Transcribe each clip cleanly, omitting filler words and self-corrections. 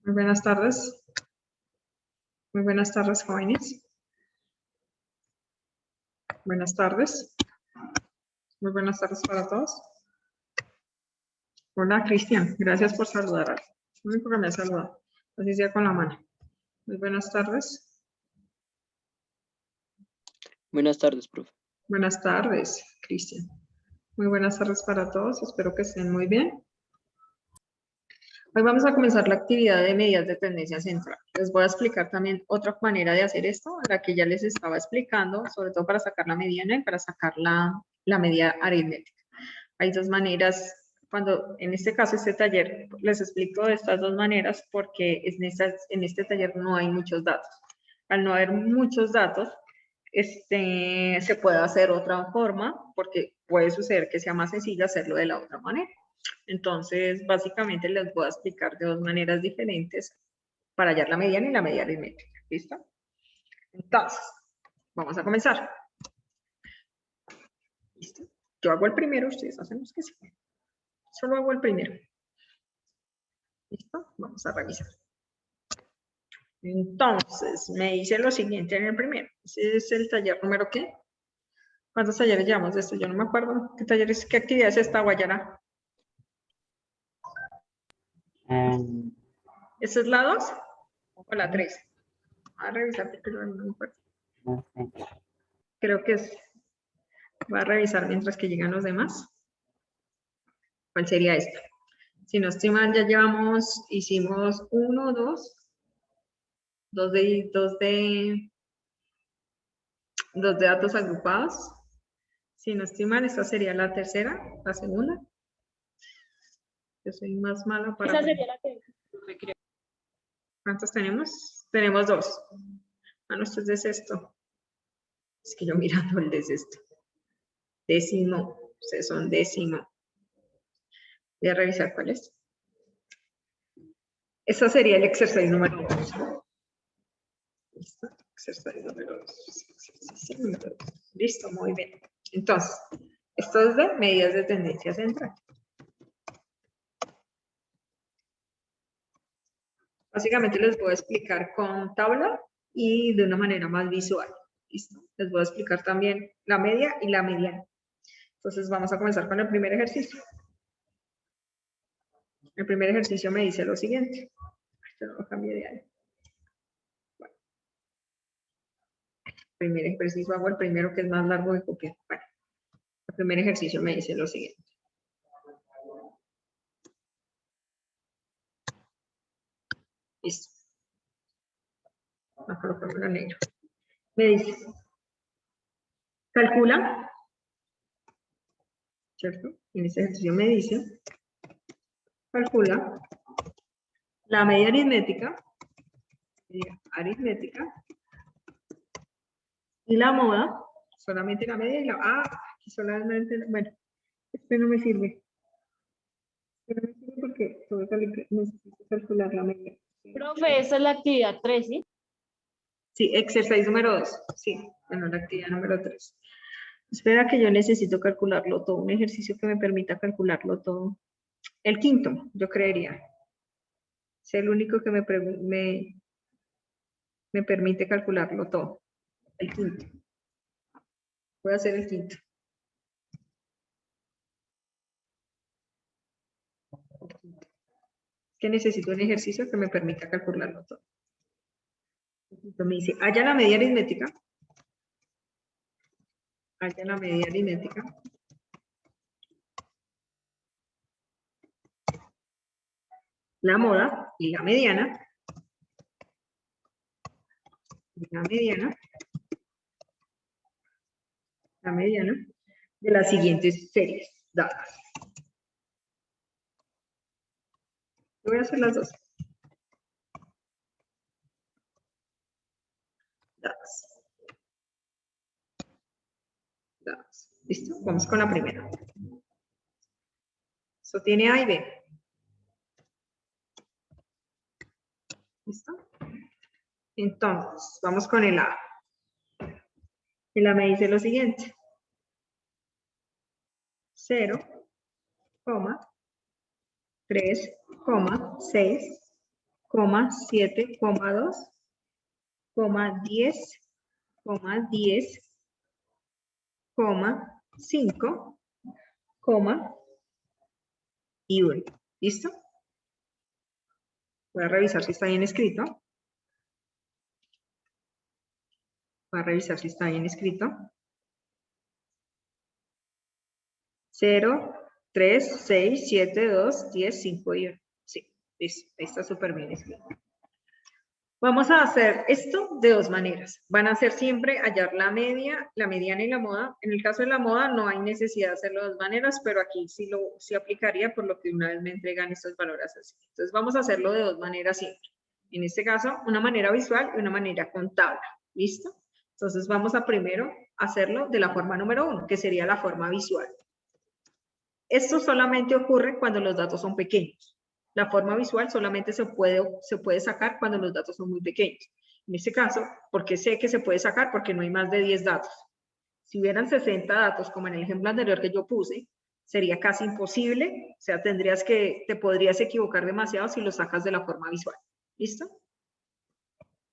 Muy buenas tardes. Muy buenas tardes, jóvenes. Buenas tardes. Muy buenas tardes para todos. Hola, Cristian. Gracias por saludar. Lo único que me ha saludado. Así sea con la mano. Muy buenas tardes. Buenas tardes, profe. Buenas tardes, Cristian. Muy buenas tardes para todos. Espero que estén muy bien. Hoy vamos a comenzar la actividad de medidas de tendencia central. Les voy a explicar también otra manera de hacer esto, la que ya les estaba explicando, sobre todo para sacar la mediana y para sacar la media aritmética. Hay dos maneras, en este caso, este taller, les explico de estas dos maneras porque en este taller no hay muchos datos. Al no haber muchos datos, se puede hacer otra forma, porque puede suceder que sea más sencillo hacerlo de la otra manera. Entonces, básicamente les voy a explicar de dos maneras diferentes para hallar la mediana y la media aritmética. ¿Listo? Entonces, vamos a comenzar. ¿Listo? Yo hago el primero, ustedes hacen los que sí. Solo hago el primero. ¿Listo? Vamos a revisar. Entonces, me dice lo siguiente en el primero. Ese es el taller número ¿qué? ¿Cuántos talleres llevamos de esto? Yo no me acuerdo. ¿Qué actividad es esta, Guayara? ¿Esta es la 2 o la 3? Voy a revisar porque no me acuerdo. No sé. Creo que es. Voy a revisar mientras que llegan los demás. ¿Cuál sería esta? Si no estoy mal, ya hicimos 1, 2 de datos agrupados. Si no estoy mal, esta sería la tercera, la segunda. Yo soy más mala para... Esa sería la que... ¿Cuántos tenemos? Tenemos 2. Ah, no, esto es de sexto. Es que yo mirando el de sexto. Décimo. Ustedes son décimo. Voy a revisar cuál es. Ese sería el ejercicio número 2. ¿Listo? Ejercicio número 2. Listo, muy bien. Entonces, esto es de medidas de tendencia central. Básicamente les voy a explicar con tabla y de una manera más visual. ¿Listo? Les voy a explicar también la media y la mediana. Entonces vamos a comenzar con el primer ejercicio. El primer ejercicio me dice lo siguiente. Esto no lo cambié de ahí. Bueno. Primer ejercicio, hago el primero que es más largo de copiar. Bueno. El primer ejercicio me dice lo siguiente. Listo. Voy a colocarlo en negro. Me dice, calcula, ¿cierto? En este ejercicio me dice, calcula la media aritmética y la moda, solamente la media y la... aquí solamente, bueno, este no me sirve. Este no me sirve porque necesito calcular la media. Profe, esa es la actividad 3, ¿sí? Sí, ejercicio número 2. Sí, bueno, la actividad número 3. Espera que yo necesito calcularlo todo, un ejercicio que me permita calcularlo todo. El quinto, yo creería. Es el único que me permite calcularlo todo. El quinto. Voy a hacer el quinto. Que necesito un ejercicio que me permita calcularlo todo. Entonces me dice, halla la media aritmética. Halla la media aritmética. La moda y la mediana. La mediana de las siguientes series dadas. Voy a hacer las dos. Dadas. ¿Listo? Vamos con la primera. Esto tiene A y B. ¿Listo? Entonces, vamos con el A. El A me dice lo siguiente. 0, 3,6, 7,2, 10, 10, 5, y 1. ¿Listo? Voy a revisar si está bien escrito. Voy a revisar si está bien escrito. 0, 3, 6, 7, 2, 10, 5 y 1. Sí, listo. Ahí está súper bien escrito. Vamos a hacer esto de dos maneras. Van a hacer siempre hallar la media, la mediana y la moda. En el caso de la moda no hay necesidad de hacerlo de dos maneras, pero aquí sí aplicaría por lo que una vez me entregan estos valores así. Entonces vamos a hacerlo de dos maneras siempre. En este caso, una manera visual y una manera contable. ¿Listo? Entonces vamos a primero hacerlo de la forma número 1, que sería la forma visual. Esto solamente ocurre cuando los datos son pequeños. La forma visual solamente se puede sacar cuando los datos son muy pequeños. En este caso, ¿por qué sé que se puede sacar? Porque no hay más de 10 datos. Si hubieran 60 datos, como en el ejemplo anterior que yo puse, sería casi imposible. O sea, te podrías equivocar demasiado si lo sacas de la forma visual. ¿Listo?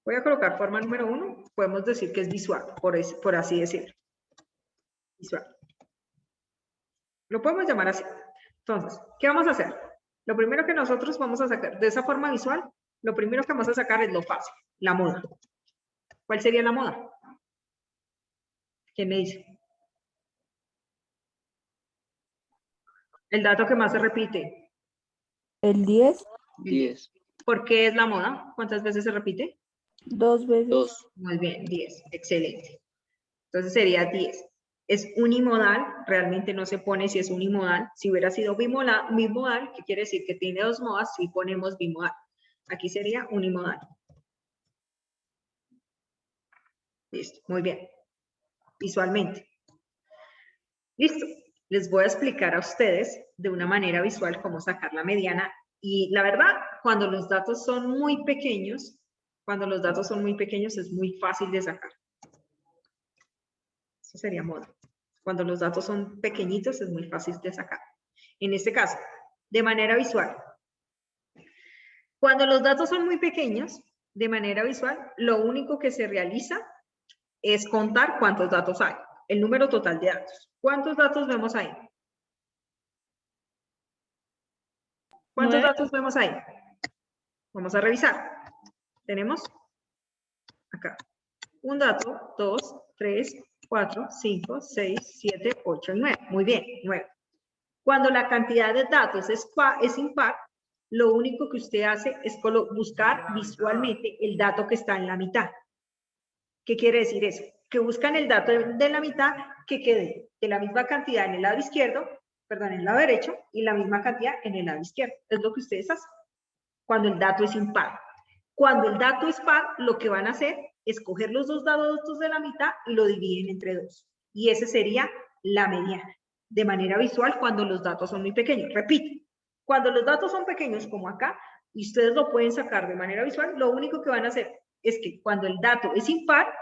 Voy a colocar forma número 1. Podemos decir que es visual, por así decirlo. Visual. Lo podemos llamar así. Entonces, ¿qué vamos a hacer? Lo primero que nosotros vamos a sacar de esa forma visual, lo primero que vamos a sacar es lo fácil, la moda. ¿Cuál sería la moda? ¿Quién me dice? El dato que más se repite. El 10, 10. ¿Por qué es la moda? ¿Cuántas veces se repite? 2 veces. 2. Muy bien, 10. Excelente. Entonces sería 10. Es unimodal, realmente no se pone si es unimodal. Si hubiera sido bimodal, ¿qué quiere decir? Que tiene dos modas, si ponemos bimodal. Aquí sería unimodal. Listo, muy bien. Visualmente. Listo. Les voy a explicar a ustedes de una manera visual cómo sacar la mediana. Y la verdad, cuando los datos son muy pequeños, es muy fácil de sacar. Eso sería moda. Cuando los datos son pequeñitos, es muy fácil de sacar. En este caso, de manera visual. Cuando los datos son muy pequeños, de manera visual, lo único que se realiza es contar cuántos datos hay, el número total de datos. ¿Cuántos datos vemos ahí? ¿Cuántos 9. datos vemos ahí? Vamos a revisar. Tenemos acá un dato, 2, 3, 4, 5, 6, 7, 8 y 9. Muy bien, 9. Cuando la cantidad de datos es impar, lo único que usted hace es buscar visualmente el dato que está en la mitad. ¿Qué quiere decir eso? Que buscan el dato de la mitad que quede de la misma cantidad en el lado izquierdo, perdón, en el lado derecho, y la misma cantidad en el lado izquierdo. Es lo que ustedes hacen cuando el dato es impar. Cuando el dato es par, lo que van a hacer es coger los dos datos de la mitad y lo dividen entre 2. Y ese sería la mediana, de manera visual cuando los datos son muy pequeños. Repito, cuando los datos son pequeños como acá, y ustedes lo pueden sacar de manera visual, lo único que van a hacer es que cuando el dato es impar,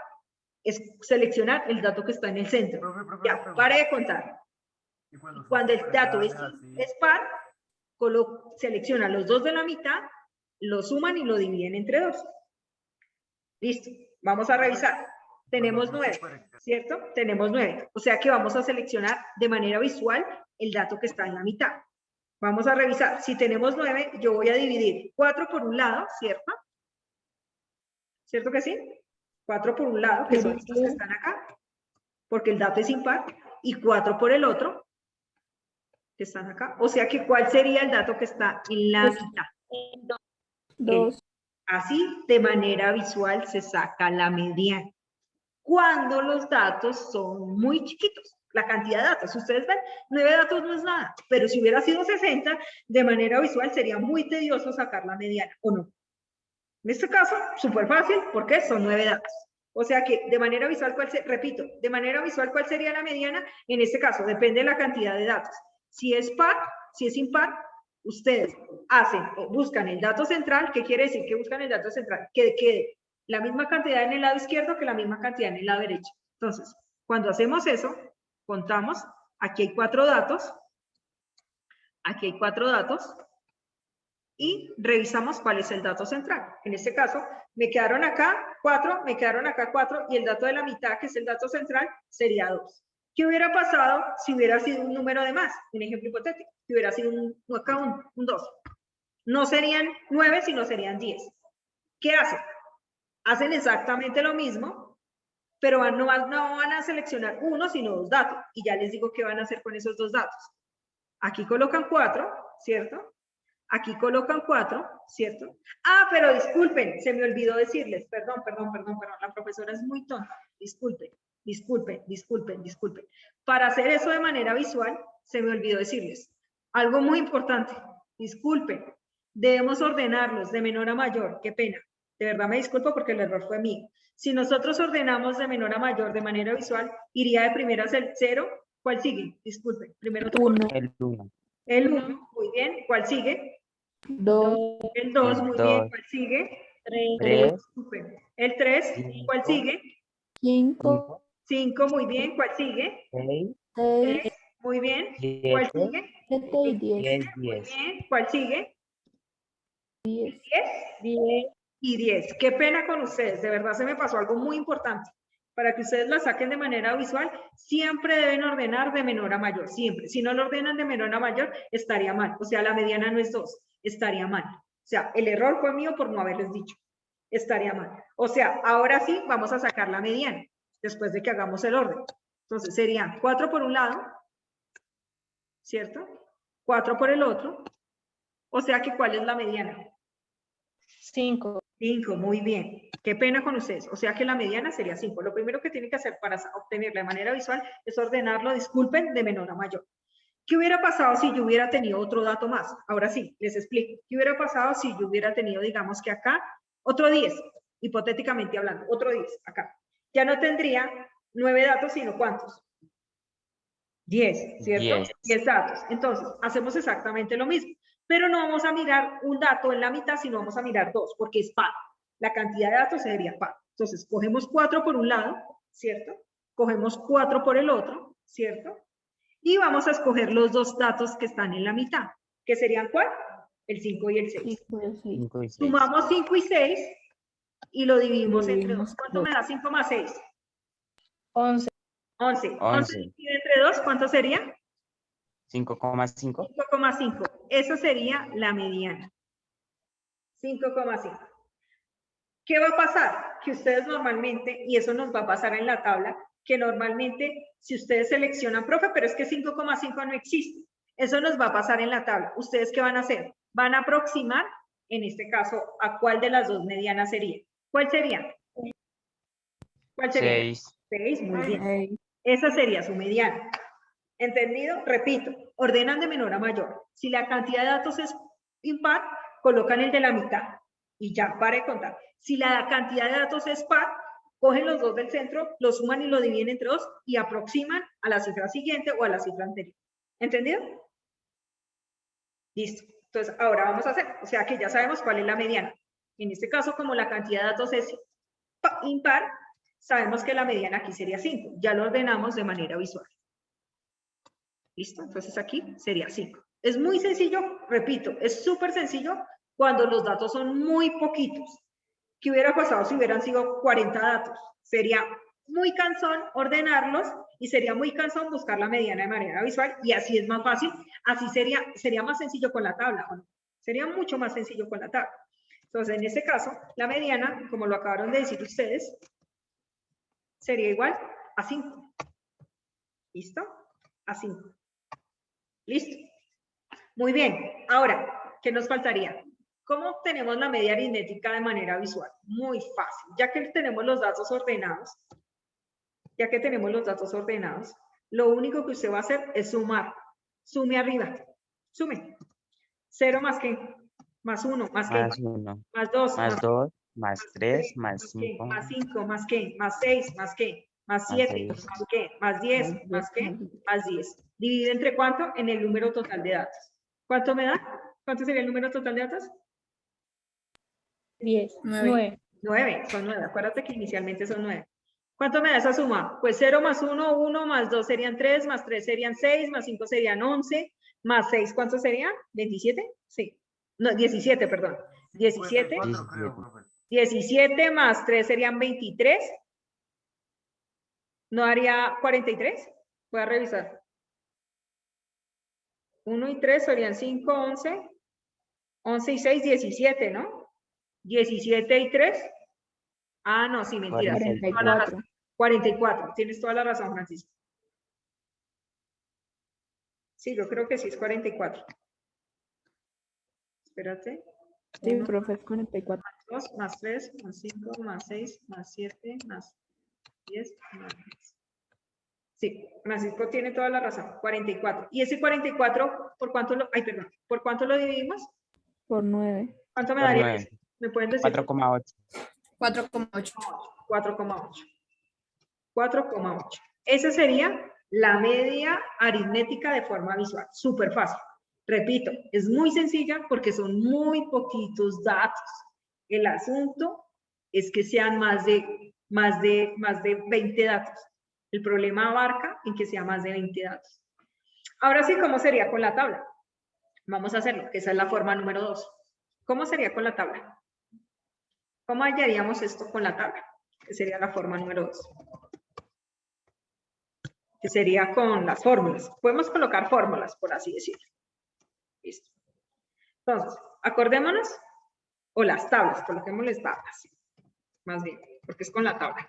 es seleccionar el dato que está en el centro. Ya, pare de contar. Cuando el dato es par, selecciona los dos de la mitad, lo suman y lo dividen entre 2. Listo, vamos a revisar. Tenemos 9, ¿cierto? Tenemos 9. O sea que vamos a seleccionar de manera visual el dato que está en la mitad. Vamos a revisar. Si tenemos 9, yo voy a dividir 4 por un lado, ¿cierto? ¿Cierto que sí? 4 por un lado, que son estos que están acá, porque el dato es impar, y 4 por el otro, que están acá. O sea que, ¿cuál sería el dato que está en la mitad? 2. Así, de manera visual, se saca la mediana. Cuando los datos son muy chiquitos, la cantidad de datos, ustedes ven, 9 datos no es nada, pero si hubiera sido 60, de manera visual sería muy tedioso sacar la mediana, ¿o no? En este caso, súper fácil, porque son 9 datos. O sea que, de manera visual, repito, de manera visual, ¿cuál sería la mediana? En este caso, depende de la cantidad de datos. Si es par, si es impar, ustedes buscan el dato central. ¿Qué quiere decir que buscan el dato central? Que quede la misma cantidad en el lado izquierdo que la misma cantidad en el lado derecho. Entonces, cuando hacemos eso, contamos, aquí hay 4 datos, aquí hay 4 datos, y revisamos cuál es el dato central. En este caso, me quedaron acá 4, me quedaron acá 4 y el dato de la mitad, que es el dato central, sería 2. ¿Qué hubiera pasado si hubiera sido un número de más? Un ejemplo hipotético. Si hubiera sido acá un 2. No serían 9, sino serían 10. ¿Qué hacen? Hacen exactamente lo mismo, pero no van a seleccionar uno, sino 2 datos. Y ya les digo qué van a hacer con esos 2 datos. Aquí colocan 4, ¿cierto? Aquí colocan 4, ¿cierto? Ah, pero disculpen, se me olvidó decirles, perdón, la profesora es muy tonta, disculpen. Para hacer eso de manera visual, se me olvidó decirles algo muy importante, disculpen, debemos ordenarlos de menor a mayor, qué pena, de verdad me disculpo porque el error fue mío. Si nosotros ordenamos de menor a mayor de manera visual, iría de primero a el 0, ¿cuál sigue? Disculpen, primero 1, El 1. el 1, muy bien, ¿cuál sigue? 2, El 2, El muy 2. bien, ¿cuál sigue? 3. Disculpen. El 3, ¿cuál sigue? 5, 5, muy bien, ¿cuál sigue? 6. 6, Muy bien, ¿cuál 7. sigue? 7 y 10. Muy 10. bien, ¿cuál sigue? 10. 10 10. y 10. Qué pena con ustedes, de verdad se me pasó algo muy importante. Para que ustedes la saquen de manera visual, siempre deben ordenar de menor a mayor, siempre. Si no lo ordenan de menor a mayor, estaría mal. O sea, la mediana no es 2, estaría mal. O sea, el error fue mío por no haberles dicho. Estaría mal. O sea, ahora sí vamos a sacar la mediana, después de que hagamos el orden. Entonces serían 4 por un lado, ¿cierto? 4 por el otro. O sea que, ¿cuál es la mediana? 5. 5, muy bien. Qué pena con ustedes. O sea que la mediana sería 5. Lo primero que tienen que hacer para obtenerla de manera visual es ordenarlo, disculpen, de menor a mayor. ¿Qué hubiera pasado si yo hubiera tenido otro dato más? Ahora sí, les explico. ¿Qué hubiera pasado si yo hubiera tenido, digamos que acá, otro 10, hipotéticamente hablando, otro 10 acá? Ya no tendría 9 datos, sino ¿cuántos? 10, ¿cierto? 10 datos. Entonces, hacemos exactamente lo mismo. Pero no vamos a mirar un dato en la mitad, sino vamos a mirar 2, porque es par. La cantidad de datos sería par. Entonces, cogemos 4 por un lado, ¿cierto? Cogemos 4 por el otro, ¿cierto? Y vamos a escoger los 2 datos que están en la mitad, que serían ¿cuál? El 5 y el 6. 5 y 6. Sumamos 5 y 6 y lo dividimos entre 2. Dividimos ¿Cuánto me da 5 más 6? 11. 11. 11. Dividido entre 2, ¿cuánto sería? 5,5. 5,5. Eso sería la mediana. 5,5. ¿Qué va a pasar? Que ustedes normalmente, y eso nos va a pasar en la tabla, que normalmente si ustedes seleccionan, profe, pero es que 5,5 no existe. Eso nos va a pasar en la tabla. ¿Ustedes qué van a hacer? Van a aproximar, en este caso, a cuál de las 2 medianas sería. ¿Cuál sería? ¿Cuál sería? 6. 6, muy bien. 6. Esa sería su mediana. ¿Entendido? Repito, ordenan de menor a mayor. Si la cantidad de datos es impar, colocan el de la mitad y ya, pare de contar. Si la cantidad de datos es par, cogen los 2 del centro, los suman y lo dividen entre 2 y aproximan a la cifra siguiente o a la cifra anterior. ¿Entendido? Listo. Entonces, ahora vamos a hacer, o sea que ya sabemos cuál es la mediana. En este caso, como la cantidad de datos es impar, sabemos que la mediana aquí sería 5. Ya lo ordenamos de manera visual. ¿Listo? Entonces aquí sería 5. Es muy sencillo, repito, es súper sencillo cuando los datos son muy poquitos. ¿Qué hubiera pasado si hubieran sido 40 datos? Sería muy cansón ordenarlos y sería muy cansón buscar la mediana de manera visual y así es más fácil. Así sería más sencillo con la tabla, ¿no? Sería mucho más sencillo con la tabla. Entonces, en este caso, la mediana, como lo acabaron de decir ustedes, sería igual a 5. ¿Listo? A 5. ¿Listo? Muy bien. Ahora, ¿qué nos faltaría? ¿Cómo obtenemos la media aritmética de manera visual? Muy fácil. Ya que tenemos los datos ordenados, lo único que usted va a hacer es sumar. Sume arriba. Sume. 0 más qué? Más 1, más qué? Más 1. Más 2. Más 2. Más 3. Más qué? 5. Más 5, más qué? Más 6, más qué? Más 7, Más 6. más qué? Más 10, más qué? Más 10. ¿Divide entre cuánto? En el número total de datos. ¿Cuánto me da? ¿Cuánto sería el número total de datos? 10. 9. 9, son 9. Acuérdate que inicialmente son 9. ¿Cuánto me da esa suma? Pues 0 más 1, 1 más 2 serían 3, más 3 serían 6, más 5 serían 11, más 6, ¿cuánto sería? ¿27? Sí. No, 17, perdón. 17. 17 más 3 serían 23. ¿No haría 43? Voy a revisar. 1 y 3 serían 5, 11. 11 y 6, 17, ¿no? 17 y 3. Ah, no, sí, mentira. 44. 44. Tienes toda la razón, Francisco. Sí, yo creo que sí es 44. Espérate. Sí, 1, profe, es 44. 2, más 3, más 5, más 6, más 7, más 10, más 10. Sí, Francisco tiene toda la razón. 44. ¿Y ese 44 por cuánto lo, ay, perdón, por cuánto lo dividimos? Por 9. ¿Cuánto me Por daría 9. ese? ¿Me pueden decir? 4,8. 4,8. 4,8. 4,8. Esa sería la media aritmética de forma visual. Súper fácil. Repito, es muy sencilla porque son muy poquitos datos. El asunto es que sean más de 20 datos. El problema abarca en que sea más de 20 datos. Ahora sí, ¿cómo sería con la tabla? Vamos a hacerlo, que esa es la forma número 2. ¿Cómo sería con la tabla? ¿Cómo hallaríamos esto con la tabla? Que sería la forma número 2. Que sería con las fórmulas. Podemos colocar fórmulas, por así decirlo. Listo. Entonces, acordémonos, o las tablas, coloquémosles tablas, más bien, porque es con la tabla,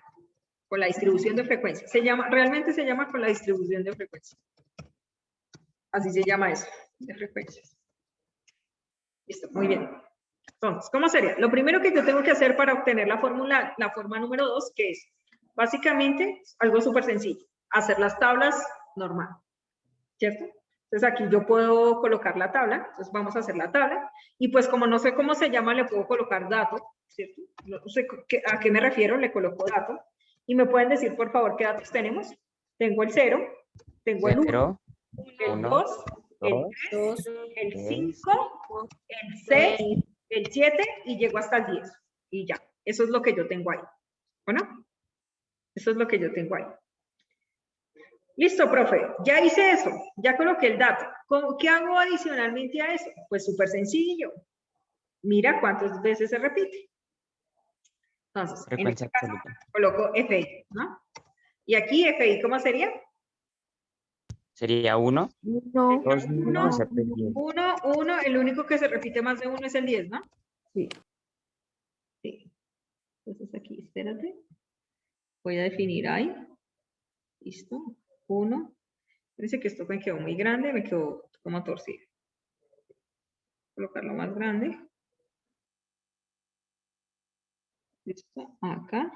con la distribución de frecuencia. Realmente se llama con la distribución de frecuencia. Así se llama eso, de frecuencias. Listo, muy bien. Entonces, ¿cómo sería? Lo primero que yo tengo que hacer para obtener la forma número 2, que es básicamente algo súper sencillo, hacer las tablas normal, ¿cierto? Entonces aquí yo puedo colocar la tabla, entonces vamos a hacer la tabla, y pues como no sé cómo se llama, le puedo colocar dato, ¿cierto? No sé a qué me refiero, le coloco dato, y me pueden decir, por favor, qué datos tenemos. Tengo el 0, tengo el 1, 0, el 1, 2, el 2, 2, el 3, 5, el 6, el 7 y llego hasta el 10. Y ya, eso es lo que yo tengo ahí. ¿Bueno? Eso es lo que yo tengo ahí. Listo, profe. Ya hice eso. Ya coloqué el dato. ¿Qué hago adicionalmente a eso? Pues súper sencillo. Mira cuántas veces se repite. Entonces, en frecuencia este caso, absoluta. coloco FI, ¿no? Y aquí FI, ¿cómo sería? Sería 1, 1. 2, 1, 0, 10. 1, 1. El único que se repite más de 1 es el 10, ¿no? Sí. Sí. Entonces aquí, espérate. Voy a definir ahí. Listo. 1. Parece que esto me quedó muy grande, me quedó como torcido. Colocarlo más grande. Listo. Acá.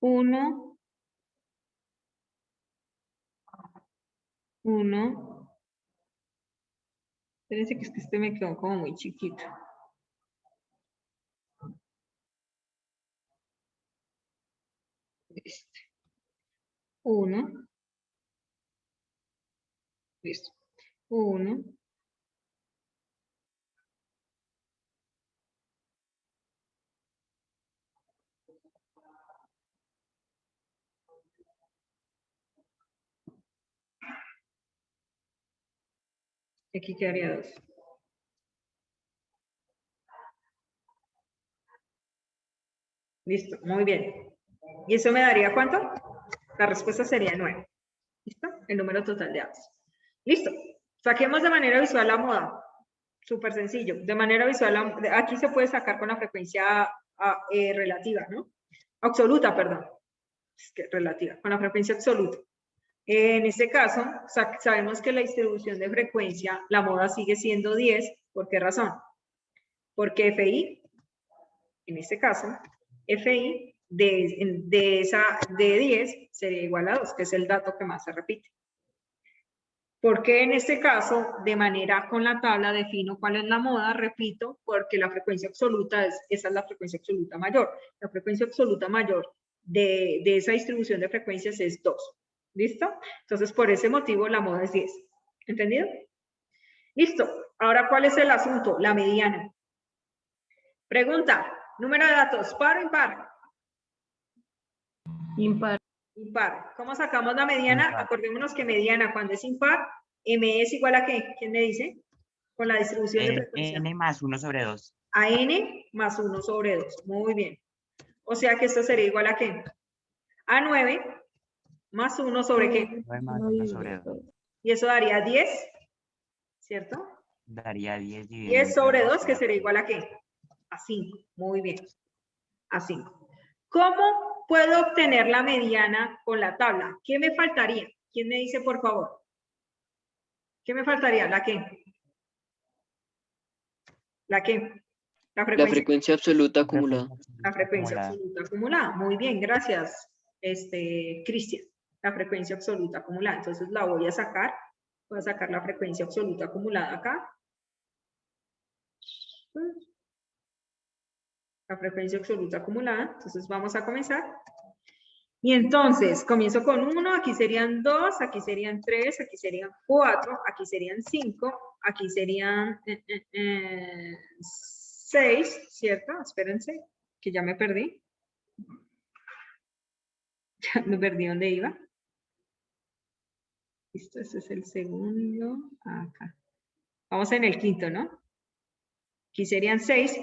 1. 1. Parece que es que este me quedó como muy chiquito. Listo. 1. Listo. 1. Aquí quedaría 2. Listo, muy bien. ¿Y eso me daría cuánto? La respuesta sería 9. ¿Listo? El número total de datos. Listo. Saquemos de manera visual la moda. Súper sencillo. De manera visual, aquí se puede sacar con la frecuencia relativa, ¿no? Absoluta, perdón. Es que relativa, con la frecuencia absoluta. En este caso, sabemos que la distribución de frecuencia, la moda sigue siendo 10. ¿Por qué razón? Porque FI, en este caso, FI de 10 sería igual a 2, que es el dato que más se repite. Porque en este caso, de manera con la tabla, defino cuál es la moda, repito, porque la frecuencia absoluta esa es la frecuencia absoluta mayor. La frecuencia absoluta mayor de esa distribución de frecuencias es 2. ¿Listo? Entonces, por ese motivo, la moda es 10. ¿Entendido? Listo. Ahora, ¿cuál es el asunto? La mediana. Pregunta. Número de datos, ¿par o impar? Impar. Impar. ¿Cómo sacamos la mediana? Impar. Acordémonos que mediana cuando es impar, M es igual a ¿qué? ¿Quién me dice? Con la distribución de frecuencia. N más 1 sobre 2. A n más 1 sobre 2. Muy bien. O sea que esto sería igual a ¿qué? A 9 más 1 sobre ¿qué? 9 más 1 sobre 2. Y eso daría 10, ¿cierto? Daría 10 dividido 10 entre sobre 2, 2, que sería igual a ¿qué? A 5. Muy bien. A 5. ¿Cómo puedo obtener la mediana con la tabla? ¿Qué me faltaría? ¿Quién me dice, por favor? ¿Qué me faltaría? ¿La qué? ¿La qué? La La frecuencia absoluta acumulada. La frecuencia absoluta acumulada. Muy bien, gracias, Cristian. La frecuencia absoluta acumulada. Entonces la voy a sacar. Voy a sacar la frecuencia absoluta acumulada acá. La frecuencia absoluta acumulada. Entonces vamos a comenzar. Y entonces comienzo con 1, aquí serían 2, aquí serían 3, aquí serían 4, aquí serían 5, aquí serían 6, ¿cierto? Espérense, que ya me perdí. Ya me perdí dónde iba. Listo, ese es el segundo. Acá. Vamos en el quinto, ¿no? Aquí serían 6.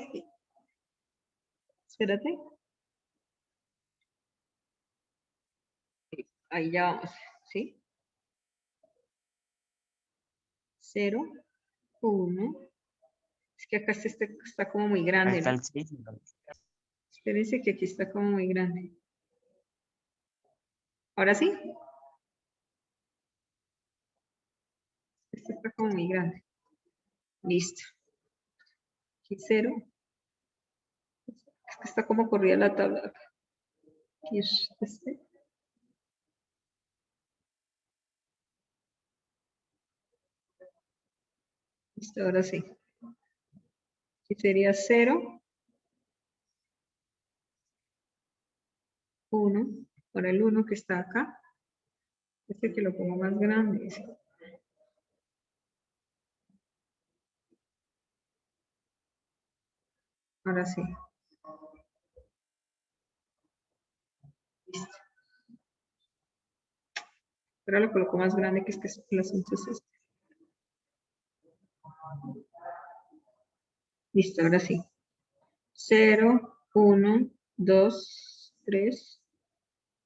Espérate. Ahí ya vamos, ¿sí? 0, 1. Es que acá está como muy grande, Está ¿no? el 6. Espérense que aquí está como muy grande. ¿Ahora sí? Este está como muy grande. Listo. Aquí 0. Es que está como corrida la tabla. Aquí es este. Listo, ahora sí. Aquí sería 0. 1. Ahora el 1 que está acá. Este que lo pongo más grande. Ahora sí. Listo. Ahora lo coloco más grande, que es que el asunto es este. Listo, ahora sí. 0, 1, 2, 3,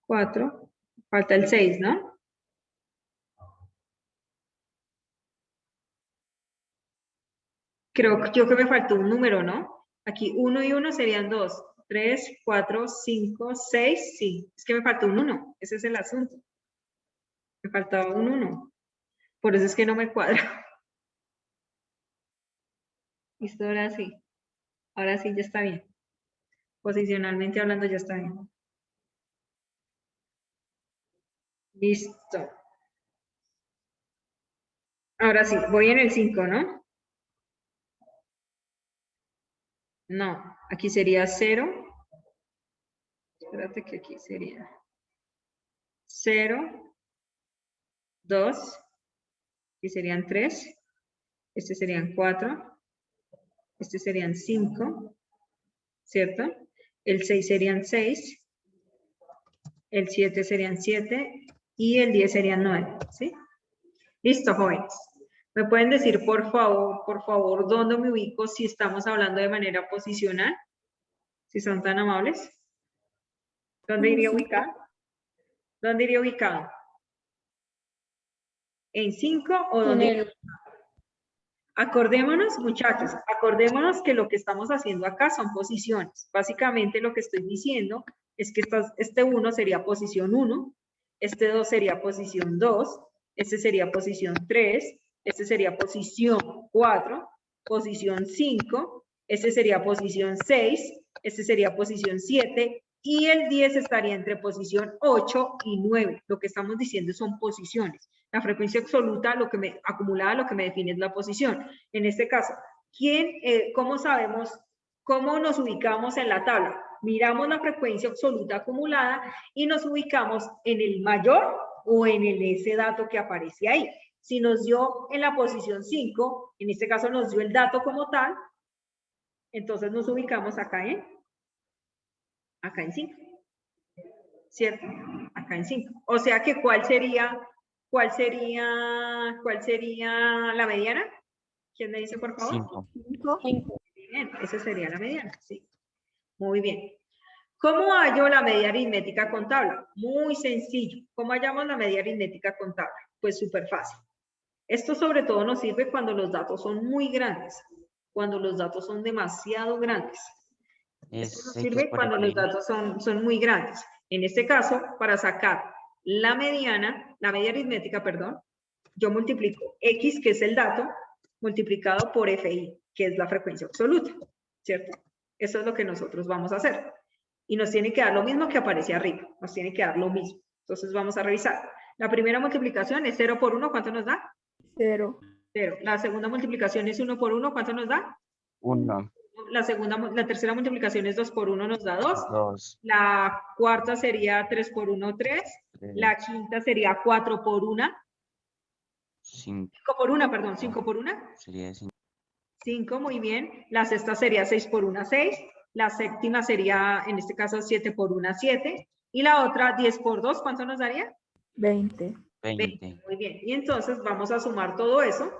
4. Falta el 6, ¿no? Creo yo que me faltó un número, ¿no? Aquí 1 y 1 serían 2, 3, 4, 5, 6, sí. Es que me faltó un 1, ese es el asunto. Me faltaba un 1. Por eso es que no me cuadra. Listo, ahora sí. Ahora sí, ya está bien. Posicionalmente hablando, ya está bien. Listo. Ahora sí, voy en el 5, ¿no? No, aquí sería 0. Espérate que aquí sería 0, 2, aquí serían 3, este serían 4, este serían 5, ¿cierto? El 6 serían 6, el 7 serían 7 y el 10 serían 9, ¿sí? Listo, jóvenes. ¿Me pueden decir, por favor, dónde me ubico si estamos hablando de manera posicional? Si son tan amables. ¿Dónde iría ubicado? ¿Dónde iría ubicado? ¿En 5 o En dónde? el Acordémonos, muchachos, acordémonos que lo que estamos haciendo acá son posiciones. Básicamente lo que estoy diciendo es que este 1 sería posición 1, este 2 sería posición 2, este sería posición 3, este sería posición 4, posición 5, este sería posición 6, este sería posición 7 y el 10 estaría entre posición 8 y 9. Lo que estamos diciendo son posiciones. La frecuencia absoluta, acumulada, lo que me define es la posición. En este caso, ¿cómo sabemos cómo nos ubicamos en la tabla? Miramos la frecuencia absoluta acumulada y nos ubicamos en el mayor o en ese dato que aparece ahí. Si nos dio en la posición 5, en este caso nos dio el dato como tal, entonces nos ubicamos acá en 5. ¿Cierto? Acá en 5. O sea que ¿cuál sería la mediana? ¿Quién me dice, por favor? 5. 5. 5. Bien, esa sería la mediana, sí. Muy bien. ¿Cómo hallo la media aritmética contable? Muy sencillo. ¿Cómo hallamos la media aritmética contable? Pues súper fácil. Esto sobre todo nos sirve cuando los datos son muy grandes, cuando los datos son demasiado grandes. Esto nos Es X sirve por cuando los FI. datos son muy grandes. En este caso, para sacar la media aritmética, perdón, yo multiplico X, que es el dato, multiplicado por FI, que es la frecuencia absoluta, ¿cierto? Eso es lo que nosotros vamos a hacer. Y nos tiene que dar lo mismo que aparece arriba, nos tiene que dar lo mismo. Entonces vamos a revisar. La primera multiplicación es 0 por 1, ¿cuánto nos da? 0. 0. La segunda multiplicación es 1 por 1, ¿cuánto nos da? 1, La tercera multiplicación es 2 por 1, nos da 2. 2, La cuarta sería 3 por 1, 3. 3, La quinta sería 4 por 1. 5. 5 por 1, perdón, 5 por 1. Sería 5. 5, muy bien. La sexta sería 6 por 1, 6. La séptima sería, en este caso, 7 por 1, 7. Y la otra, 10 por 2, ¿cuánto nos daría? 20. 20. Muy bien. Y entonces vamos a sumar todo eso,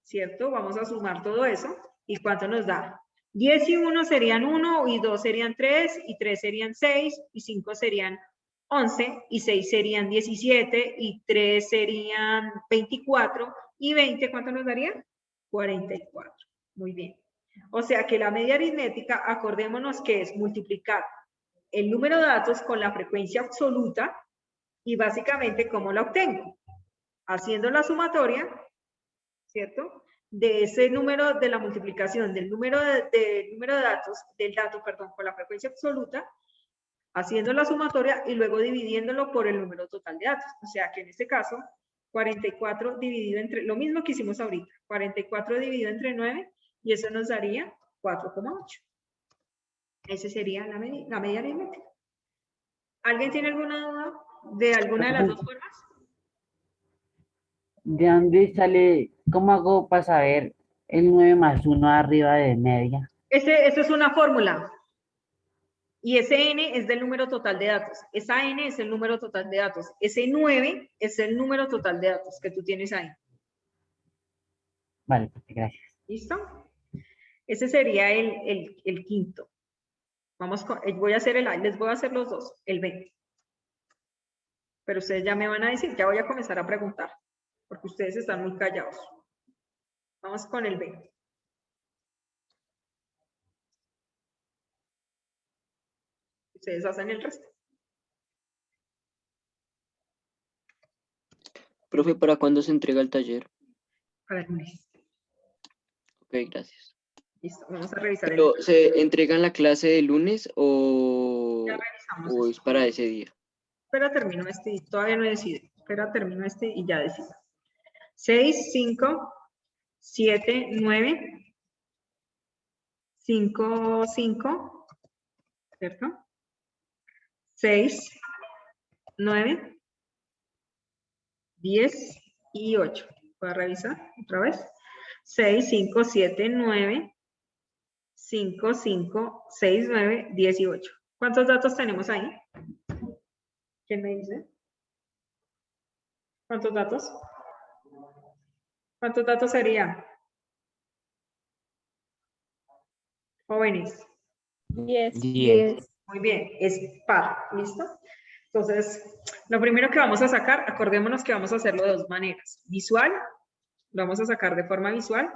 ¿cierto? Vamos a sumar todo eso. ¿Y cuánto nos da? 10 y 1 serían 1, y 2 serían 3, y 3 serían 6, y 5 serían 11, y 6 serían 17, y 3 serían 24, y 20, ¿cuánto nos daría? 44. Muy bien. O sea que la media aritmética, acordémonos que es multiplicar el número de datos con la frecuencia absoluta, y básicamente, ¿cómo la obtengo? Haciendo la sumatoria, ¿cierto? De ese número de la multiplicación del número de datos, del dato, perdón, con la frecuencia absoluta, haciendo la sumatoria y luego dividiéndolo por el número total de datos. O sea que en este caso, 44 dividido entre, lo mismo que hicimos ahorita, 44 dividido entre 9, y eso nos daría 4,8. Esa sería la media aritmética. ¿Alguien tiene alguna duda de alguna de las dos formas? ¿De dónde sale? ¿Cómo hago para saber el 9 más 1 arriba de media? Eso es una fórmula. Y ese n es del número total de datos. Esa n es el número total de datos. Ese 9 es el número total de datos que tú tienes ahí. Vale, gracias. ¿Listo? Ese sería el quinto. Vamos con, les voy a hacer los dos, el 20. Pero ustedes ya me van a decir, ya voy a comenzar a preguntar, porque ustedes están muy callados. Vamos con el 20. Ustedes hacen el resto. Profe, ¿para cuándo se entrega el taller? Para el lunes. Ok, gracias. Listo, vamos a revisar Pero, ¿se entrega en la clase de lunes Ya revisamos o eso. es para ese día? Espera, termino este, todavía no he decidido. Espera, termino este y ya decido. 6, 5, 7, 9, 5, 5, ¿cierto? 6, 9, 10 y 8. ¿Voy a revisar otra vez? 6, 5, 7, 9, 5, 5, 6, 9, 10 y 8. ¿Cuántos datos tenemos ahí? ¿Quién me dice? ¿Cuántos datos? ¿Cuántos datos serían? Jóvenes. 10. 10. Muy bien, es par, ¿listo? Entonces, lo primero que vamos a sacar, acordémonos que vamos a hacerlo de dos maneras. Visual, lo vamos a sacar de forma visual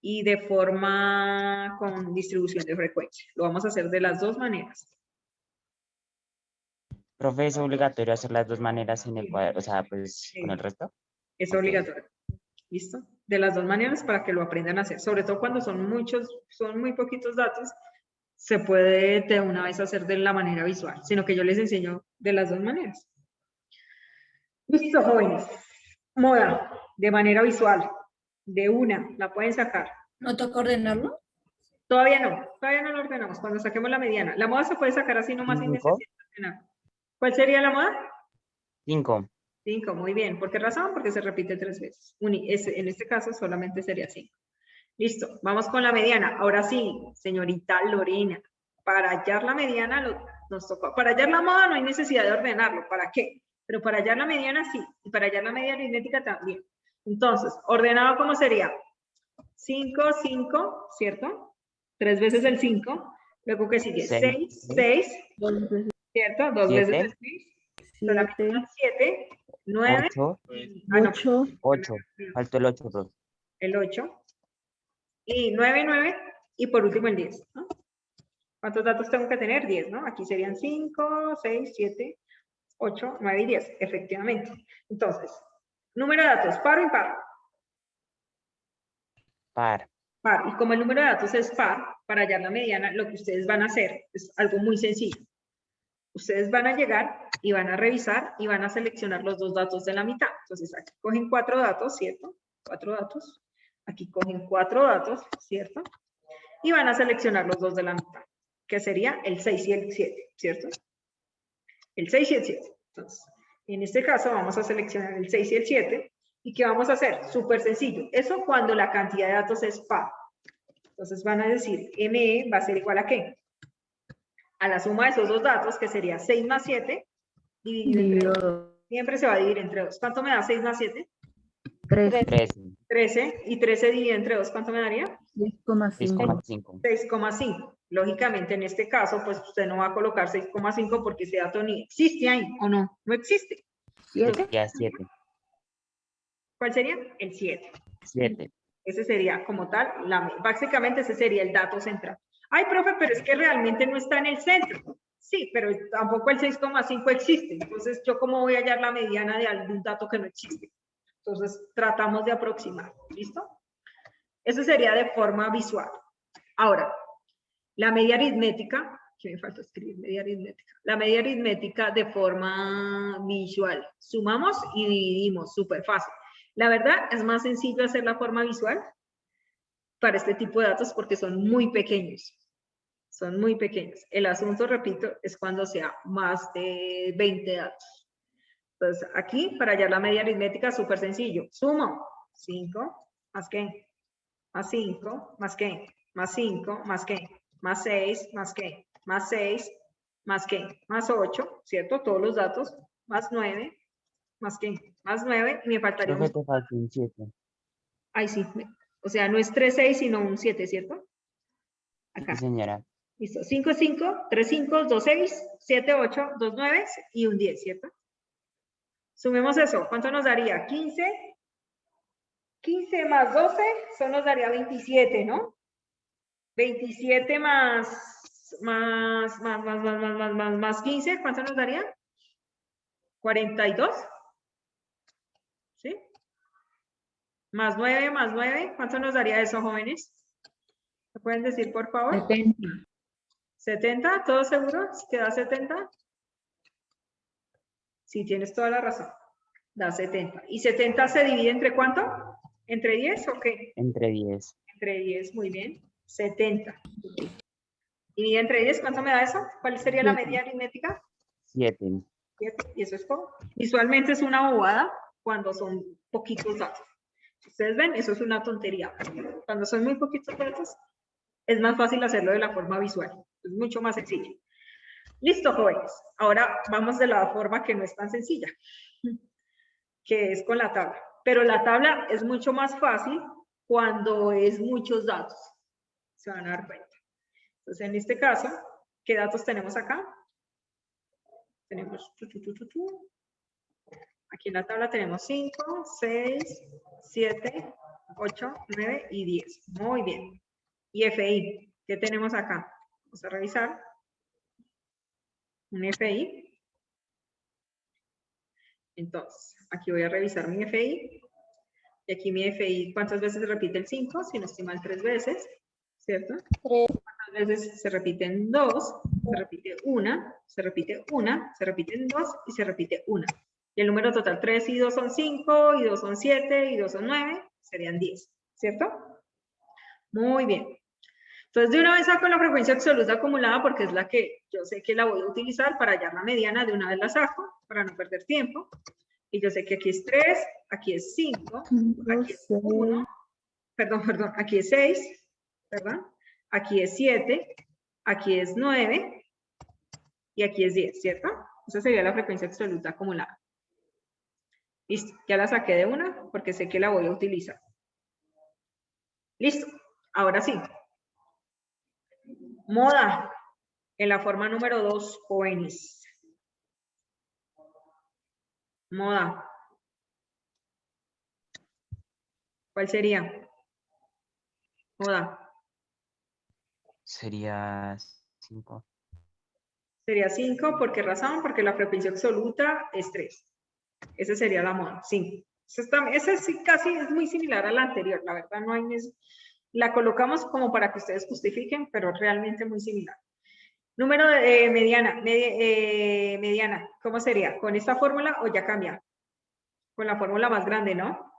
y de forma con distribución de frecuencia. Lo vamos a hacer de las dos maneras. Profe, ¿es obligatorio hacer las dos maneras en el cuaderno? O sea, pues, Sí. con el resto. Es Ok. obligatorio. ¿Listo? De las dos maneras para que lo aprendan a hacer. Sobre todo cuando son muy poquitos datos, se puede de una vez hacer de la manera visual, sino que yo les enseño de las dos maneras. Listo, jóvenes. Moda, de manera visual, de una, la pueden sacar. ¿No toca ordenarlo? Todavía no lo ordenamos, cuando saquemos la mediana. La moda se puede sacar así nomás sin Cinco. necesidad de ordenar. ¿Cuál sería la moda? 5. 5, muy bien. ¿Por qué razón? Porque se repite 3 veces. En este caso solamente sería 5. Listo, vamos con la mediana. Ahora sí, señorita Lorena, para hallar la mediana nos tocó. Para hallar la moda no hay necesidad de ordenarlo. ¿Para qué? Pero para hallar la mediana sí. Y para hallar la media aritmética también. Entonces, ordenado, ¿cómo sería? 5, 5, ¿cierto? 3 veces el 5. Luego, ¿qué sigue? Seis, 6, 6, Dos veces ¿cierto? 2 veces Siete. el 6. Solamente 7, 7, 9. 8, Ah, no, 8, 8. Faltó el 8, profe. el 8. Y 9, 9. Y por último el 10, ¿no? ¿Cuántos datos tengo que tener? 10, ¿no? Aquí serían 5, 6, 7, 8, 9 y 10, efectivamente. Entonces, número de datos, par o impar. Par. Par. Y como el número de datos es par, para hallar la mediana, lo que ustedes van a hacer es algo muy sencillo. Ustedes van a llegar y van a revisar y van a seleccionar los dos datos de la mitad. Entonces, aquí cogen 4 datos, ¿cierto? 4 datos. Aquí cogen 4 datos, ¿cierto? Y van a seleccionar los dos de la mitad, que sería el 6 y el 7, ¿cierto? El 6 y el 7. Entonces, en este caso vamos a seleccionar el 6 y el 7. ¿Y qué vamos a hacer? Súper sencillo. Eso cuando la cantidad de datos es par. Entonces van a decir, ME va a ser igual a ¿qué? A la suma de esos dos datos, que sería 6 más 7, dividido entre dividido 2. Siempre se va a dividir entre 2. ¿Cuánto me da 6 más 7? 3, 13. 13. Y 13 dividido entre 2, ¿cuánto me daría? 6,5. 6,5. 6,5. Lógicamente, en este caso, pues usted no va a colocar 6,5 porque ese dato ni existe ahí, ¿o no? No existe. 7, Sería 7. ¿Cuál sería? El 7. 7. Ese sería como tal, básicamente ese sería el dato central. Ay, profe, pero es que realmente no está en el centro. Sí, pero tampoco el 6,5 existe. Entonces, ¿yo cómo voy a hallar la mediana de algún dato que no existe? Entonces, tratamos de aproximar. ¿Listo? Eso sería de forma visual. Ahora, la media aritmética, que me falta escribir, media aritmética. La media aritmética de forma visual. Sumamos y dividimos, súper fácil. La verdad, es más sencillo hacer la forma visual para este tipo de datos porque son muy pequeños. Son muy pequeños. El asunto, repito, es cuando sea más de 20 datos. Entonces, aquí, para hallar la media aritmética, súper sencillo. Sumo 5, más qué, más 5, más qué, más 5, más qué, más 6, más qué, más 6, más qué, más 8, ¿cierto? Todos los datos, más 9, más qué, más 9, y me faltaría Profe, un... te faltó un 7. Ay, sí, o sea, no es 3, 6, sino un 7, ¿cierto? Sí, Acá. señora. Listo. 5, 5, 3, 5, 2, 6, 7, 8, 2, 9 y un 10, ¿cierto? Sumemos eso. ¿Cuánto nos daría? 15. 15 más 12, eso nos daría 27, ¿no? 27 más 15, ¿cuánto nos daría? 42. ¿Sí? Más 9, ¿cuánto nos daría eso, jóvenes? ¿Me pueden decir, por favor? 70. 70, ¿todos seguros que da 70? Sí, tienes toda la razón. Da 70. ¿Y 70 se divide entre cuánto? ¿Entre 10 o qué? Entre 10. Entre 10, muy bien. 70. ¿Y entre 10 cuánto me da eso? ¿Cuál sería la media aritmética? 7. 7. Y eso es todo. Visualmente es una bobada cuando son poquitos datos. Ustedes ven, eso es una tontería. Cuando son muy poquitos datos, es más fácil hacerlo de la forma visual. Es mucho más sencillo. Listo, jóvenes. Ahora vamos de la forma que no es tan sencilla, que es con la tabla. Pero la tabla es mucho más fácil cuando es muchos datos. Se van a dar cuenta. Entonces, en este caso, ¿qué datos tenemos acá? Tenemos... Aquí en la tabla tenemos 5, 6, 7, 8, 9 y 10. Muy bien. Y FI, ¿qué tenemos acá? Vamos a revisar. Un FI. Entonces, aquí voy a revisar mi FI. Y aquí mi FI, ¿cuántas veces se repite el 5? Si no estoy mal, 3 veces, ¿cierto? 3, ¿Cuántas veces se repiten 2? Se repite 1, se repite 1, se repiten 2 y se repite 1. Y el número total 3 y 2 son 5, y 2 son 7, y 2 son 9, serían 10, ¿cierto? Muy bien. Entonces, de una vez saco la frecuencia absoluta acumulada porque es la que yo sé que la voy a utilizar para hallar la mediana. De una vez la saco para no perder tiempo. Y yo sé que aquí es 3, aquí es 5, aquí es 1, perdón, aquí es 6, perdón, aquí es 7, aquí es 9 y aquí es 10, ¿cierto? Esa sería la frecuencia absoluta acumulada. Listo, ya la saqué de una porque sé que la voy a utilizar. Listo. Ahora sí. Moda. En la forma número 2, jóvenes. Moda. ¿Cuál sería? Moda. Sería 5. Sería 5. ¿Por qué razón? Porque la frecuencia absoluta es 3. Esa sería la moda, 5. Esa sí casi es muy similar a la anterior. La verdad no hay... La colocamos como para que ustedes justifiquen, pero realmente muy similar. Número mediana. Mediana. ¿Cómo sería? ¿Con esta fórmula o ya cambia? Con la fórmula más grande, ¿no?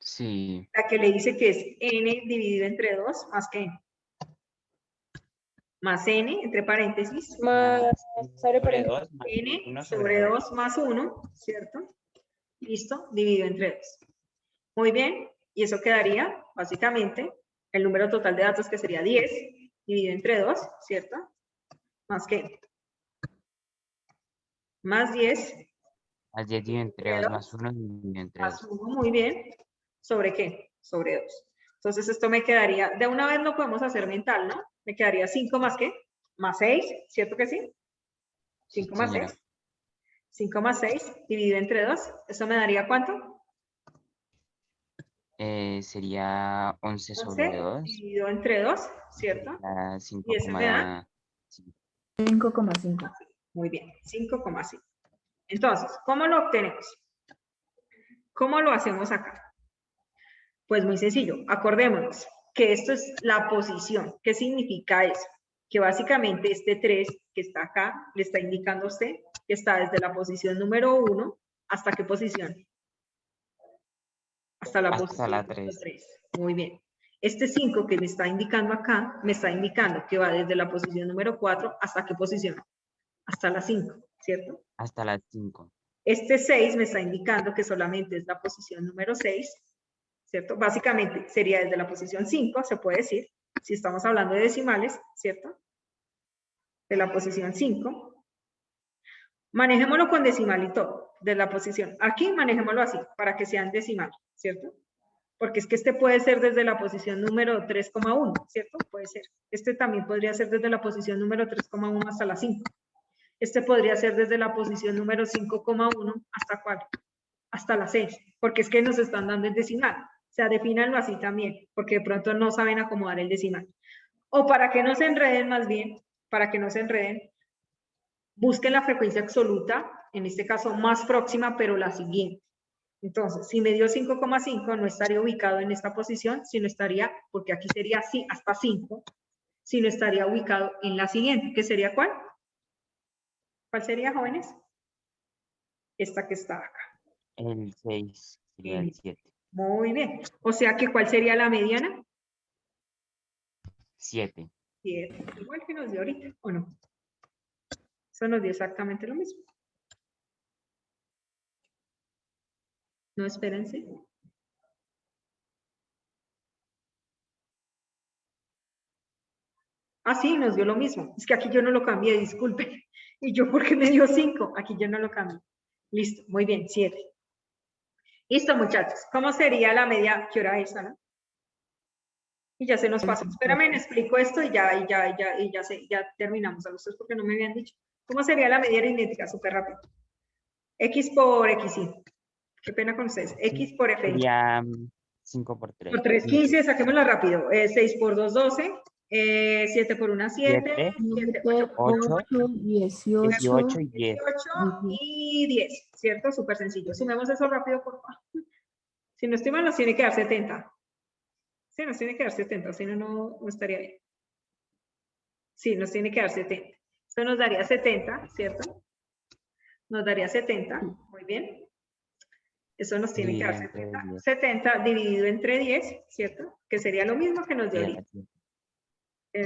Sí. La que le dice que es n dividido entre 2 más que n. Más n, entre paréntesis, Más sobre sobre paréntesis. 2 más n 1 sobre 2 más 1, ¿cierto? Listo, dividido entre 2. Muy bien, y eso quedaría, básicamente, el número total de datos que sería 10, dividido entre 2, ¿cierto? Más que más 10, Más 10 dividido entre 2 más 1 dividido entre más 2. 1, muy bien. ¿Sobre qué? Sobre 2. Entonces esto me quedaría, de una vez lo podemos hacer mental, ¿no? Me quedaría 5 más qué? Más 6, ¿cierto que sí? 5 más Señora. 6. 5 más 6 dividido entre 2. ¿Eso me daría cuánto? Sería 11 sobre 11 2. dividido entre 2, ¿cierto? Sería Y eso me da 5,5. 5,5. muy bien, 5,5. Entonces, ¿cómo lo obtenemos? ¿Cómo lo hacemos acá? Pues muy sencillo, acordémonos que esto es la posición. ¿Qué significa eso? Que básicamente este 3 que está acá le está indicando a usted que está desde la posición número 1 hasta qué posición. Hasta la Hasta posición la número 3. 3. Muy bien. Este 5 que me está indicando acá, me está indicando que va desde la posición número 4 hasta qué posición. Hasta la 5, ¿cierto? Hasta la 5. Este 6 me está indicando que solamente es la posición número 6, ¿cierto? Básicamente sería desde la posición 5, se puede decir, si estamos hablando de decimales, ¿cierto? De la posición 5. Manejémoslo con decimal y todo, de la posición. Aquí manejémoslo así, para que sean decimal, ¿cierto? Porque es que este puede ser desde la posición número 3,1, ¿cierto? Puede ser. Este también podría ser desde la posición número 3,1 hasta la 5. Este podría ser desde la posición número 5,1 hasta cuál? Hasta la 6, porque es que nos están dando el decimal. O sea, defínanlo así también, porque de pronto no saben acomodar el decimal. O para que no se enreden más bien, para que no se enreden, busquen la frecuencia absoluta, en este caso más próxima, pero la siguiente. Entonces, si me dio 5,5, no estaría ubicado en esta posición, sino estaría, porque aquí sería así, hasta 5, sino estaría ubicado en la siguiente, que sería ¿cuál? ¿Cuál sería, jóvenes? Esta que está acá. El 6 sería el 7. Muy bien. O sea que ¿cuál sería la mediana? 7. 7. Igual que nos dio ahorita, ¿o no? Eso nos dio exactamente lo mismo. No, espérense. Ah, sí, nos dio lo mismo. Es que aquí yo no lo cambié, disculpe. Y yo, ¿por qué me dio 5? Aquí yo no lo cambié. Listo, muy bien, 7. Listo, muchachos. ¿Cómo sería la media? ¿Qué hora es, Ana? Y ya se nos pasó. Espérame, me explico esto y ya terminamos. A ustedes porque no me habían dicho. ¿Cómo sería la media aritmética? Súper rápido. X por X, sí. Qué pena con ustedes. X por F. Sería 5 por 3. Por 3, 15, saquémosla rápido. 6 por 2, 12. 7 por 1, 7. 7, 8 por 8, 18, 18 y 10. 18 y 10. ¿Cierto? Súper sencillo. Sumemos eso rápido, por favor. Si no estoy mal, nos tiene que dar 70. Sí, nos tiene que dar 70, si no, no estaría bien. Sí, nos tiene que dar 70. Esto nos daría 70, ¿cierto? Nos daría 70, muy bien. Eso nos tiene que dar Dividido entre 70. 10. 70 dividido entre 10, ¿cierto? Que sería lo mismo que nos dio ahorita.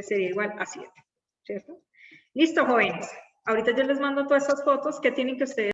Sería igual a 7, ¿cierto? Listo, jóvenes. Ahorita yo les mando todas estas fotos que tienen que ustedes